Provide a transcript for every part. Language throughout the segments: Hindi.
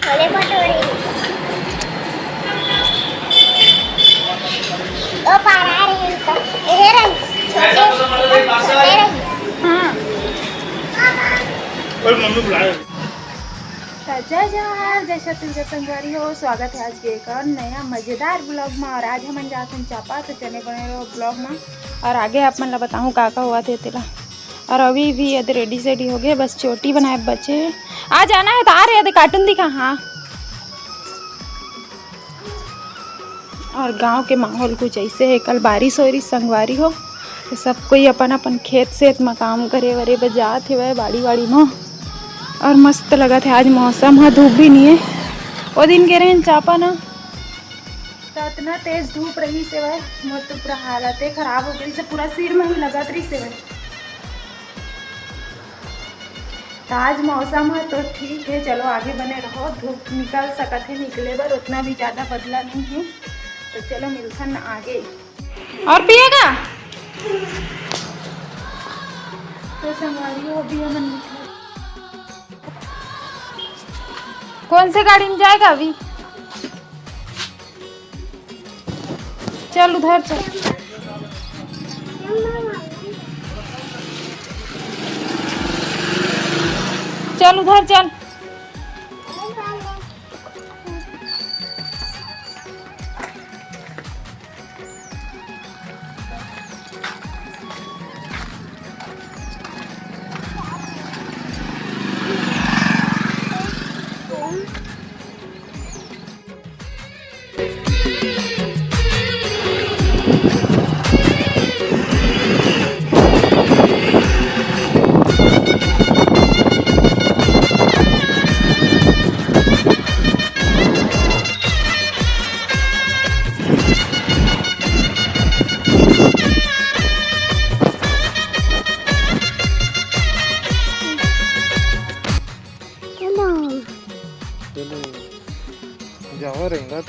छोले भटूरे दो पारा रही तो ये रही छोटे रही। हाँ और मम्मी बुलाए। जय जवाहर जय छत्तीसगढ़ संगवारी हो। स्वागत है आज के एक और नया मज़ेदार ब्लॉग में। और आज हम जाते हैं चापा तो चने बने रहो ब्लॉग में। और आगे आप मन ला बताऊँ का हुआ थे तेला। और अभी भी यदि रेडी सेडी हो गए, बस चोटी बनाए बचे। आ जाना है तो आ रहे यदि कार्टून दिखा। हाँ और गांव के माहौल कुछ ऐसे है। कल बारिश हो रही संगवारी हो तो सब कोई अपन अपन खेत सेत में काम करे वरे बजात है बाड़ी वाड़ी में। और मस्त लगा था आज मौसम। हाँ धूप भी नहीं है। वो दिन के रहे चापा ना तो इतना तेज धूप रही से वह मोर तो पूरा हालत खराब हो गई से पूरा सिर में ही लगा रही से वह। तो आज मौसम है तो ठीक है, चलो आगे बने रहो। धूप निकल सकते है, निकले पर उतना भी ज़्यादा बदला नहीं है। तो चलो मिलते हैं आगे। और पिएगा तो संगवारी हो भी हम निकले। कौन से गाड़ी में जाएगा अभी? चल उधर चल। चल उधर चल। जावा रहेगा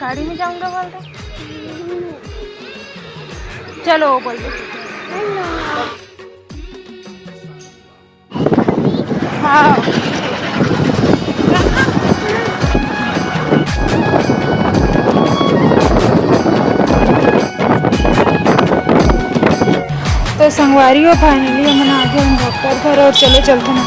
गाड़ी में जाऊंगा बोल रहे। चलो बोल दो। हाँ तो संगवारी हो फाइनली हम आ गए हम डॉक्टर घर। और चलो चलते हैं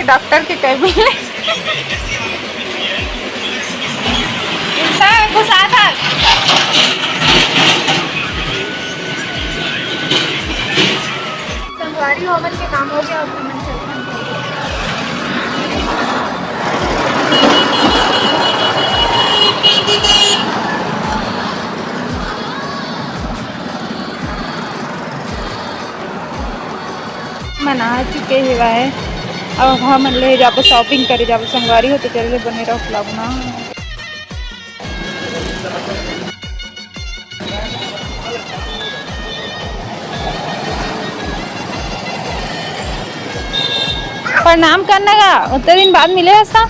डॉक्टर के कैबिन कुछ आता। संगवारी हो मन के काम हो गया। और मन मना चुके हुआ है। अब हम ले जाओ शॉपिंग करे जाओ संगवारी हो तो चले बने रहो ब्लॉग ना। प्रणाम करने का उतने दिन बाद मिले ऐसा।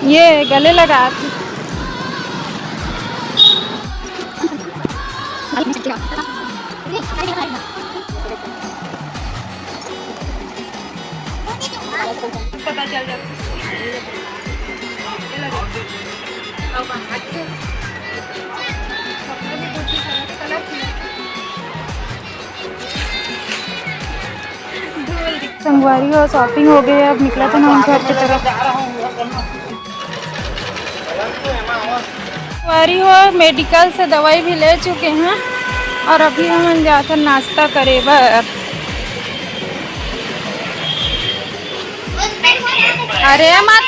ये गले लगा पता चल जाता। संगवारी हो शॉपिंग हो गई। अब निकला था ना हम घर की तरफ। संगवारी हो मेडिकल से दवाई भी ले चुके हैं। और अभी हम जाकर नाश्ता करे बर। अरे मत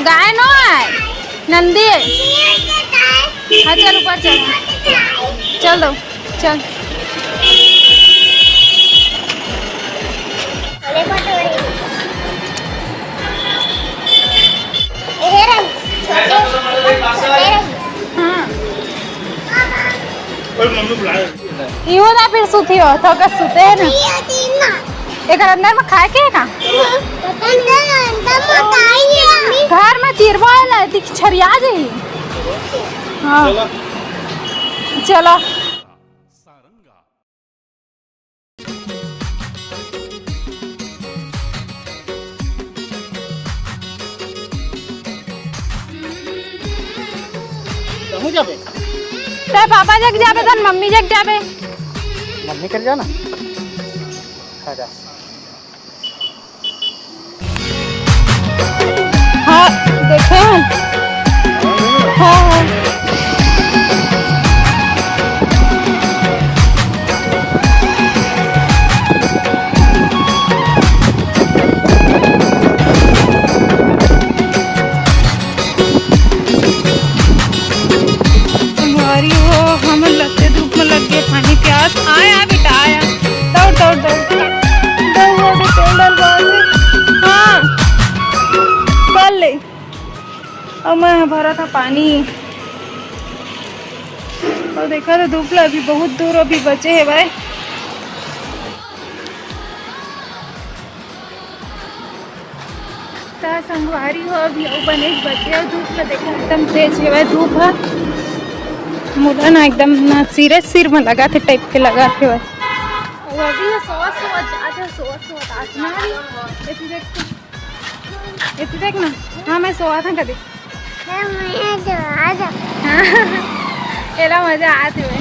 गाय नो है नंदी है। हाँ चल ऊपर चल। चल दो चल। छोले भटूरे ये रही छोटे रही। हाँ और मम्मी बुलाए। इहो ना फिर सुती हो तो का सुते है ना। एक अंदर में खाए के है ना घर में चिरवा ला दिख छरिया जाई। हाँ चलो। ते पापा जग जाबे तन मम्मी जग जाबे। मम्मी कर जाना। आजा। हाँ देखे हाँ हाँ संगवारी हो हम लगते धूप में लग गए पानी प्यास आया बेटा आया दौड़ दौड़ दौड़ दौड़ दौड़ तेल डलवा दे। हाँ कर ले और मैं भरा था पानी और देखा तो धूप अभी बहुत दूर अभी बचे है भाई। संगवारी हो अभी बने बचे और धूप में देखा एकदम तेज है भाई धूप है। मुझे ना एकदम ना सिर में लगा थे टाइप के लगा थे भाई। और अभी सोच देख ना। हाँ मैं सोआ था कभी एला मजा आते हुए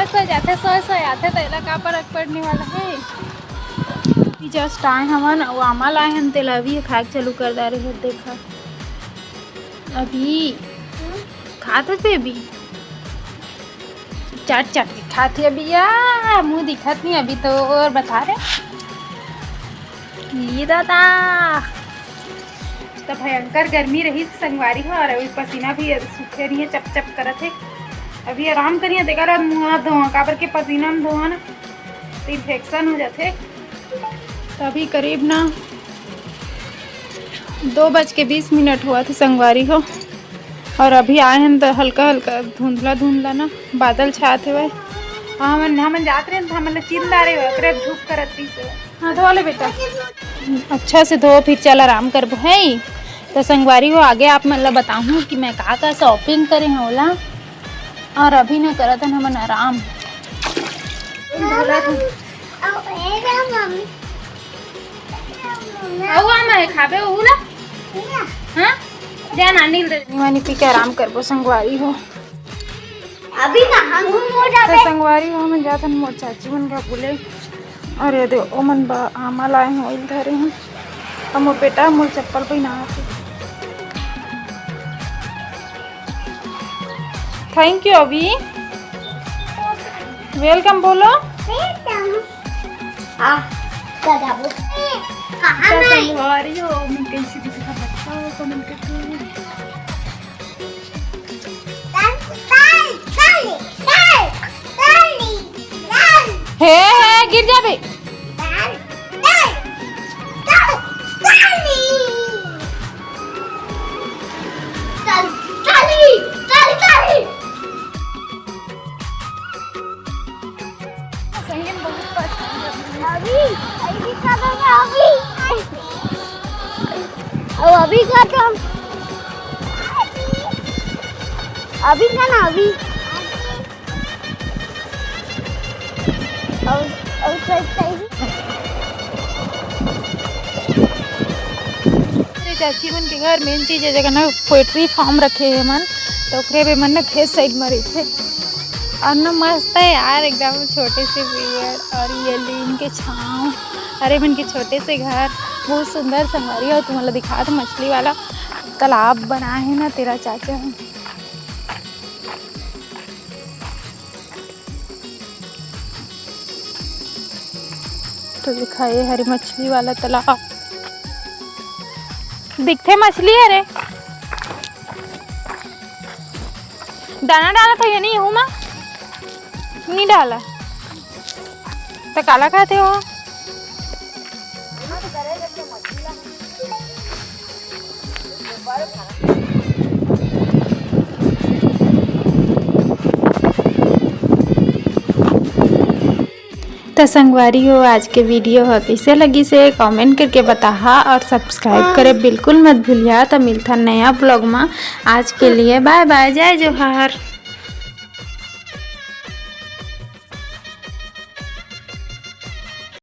सो जाते तो एला का फर्क पड़ने वाला है। जस्ट आए हमन और आमा लाए हम तेल अभी खा चालू कर दे रहे हैं। देखा अभी खाते थे अभी चाट के खाते अभी यार मुँह दिखत नहीं अभी तो और बता रहे दादा तो भयंकर गर्मी रही संगवारी हो और अभी पसीना भी सूखे रही है चप चप करत है। अभी आराम करिए देखा रहा मुँह धोआ काबर के पसीना में धोआ ना तो इन्फेक्शन हो जाते। तो अभी करीब ना 2:20 हुआ था संगवारी हो और अभी आए हैं तो हल्का हल्का धुंधला ना बादल छाते हुए। हाँ हम जाते रहे हम चिंता रहे धूप करती से। हाँ धो ले बेटा अच्छा से धो फिर चल आराम कर है। तो संगवारी हो आगे आप मतलब बताऊँ कि मैं का शॉपिंग करे होला और अभी ना करत हम आराम। खाबे ना हाँ जा नानी वानी पी के आराम करबो संगवारी हो। अभी कहाँ घूम हो जाबे तो संगवारी हो मन जातन मोर चाची मन का बोले अरे दे ओ मन बा आमा लाए हैं ऑयल धरे हैं और मोर बेटा मोर चप्पल पे ना आते। थैंक यू अभी वेलकम बोलो। हाँ जाबो कहाँ तो संगवारी हो मैं कैसी दिखा बताओ कमेंट करके। हे गिर जाबे अभी का तुम अभी का ना अभी चाची मन के घर मेन चीज है जगह ना पोएट्री फार्म रखे है मन तो ओकरे पे मन ना खेत साइड में रही थे और ना मस्त है यार एकदम छोटे से पेड़ और ये लीम के छाँव अरे मन के छोटे से घर बहुत सुंदर संगवारी हो। तुम्हारा दिखा था मछली वाला तालाब बना है ना तेरा चाचा है। तो दिखाए हरी मछली वाला तालाब दिखते मछली है रे दाना डाला था ये नहीं हूँ माँ नहीं डाला तो काला खाते हो। तो संगवारी हो आज के वीडियो हो कैसे लगी से कमेंट करके बताहा और सब्सक्राइब करे बिल्कुल मत भूलिया। तो मिलता नया ब्लॉग में। आज के लिए बाय बाय, जय जोहार।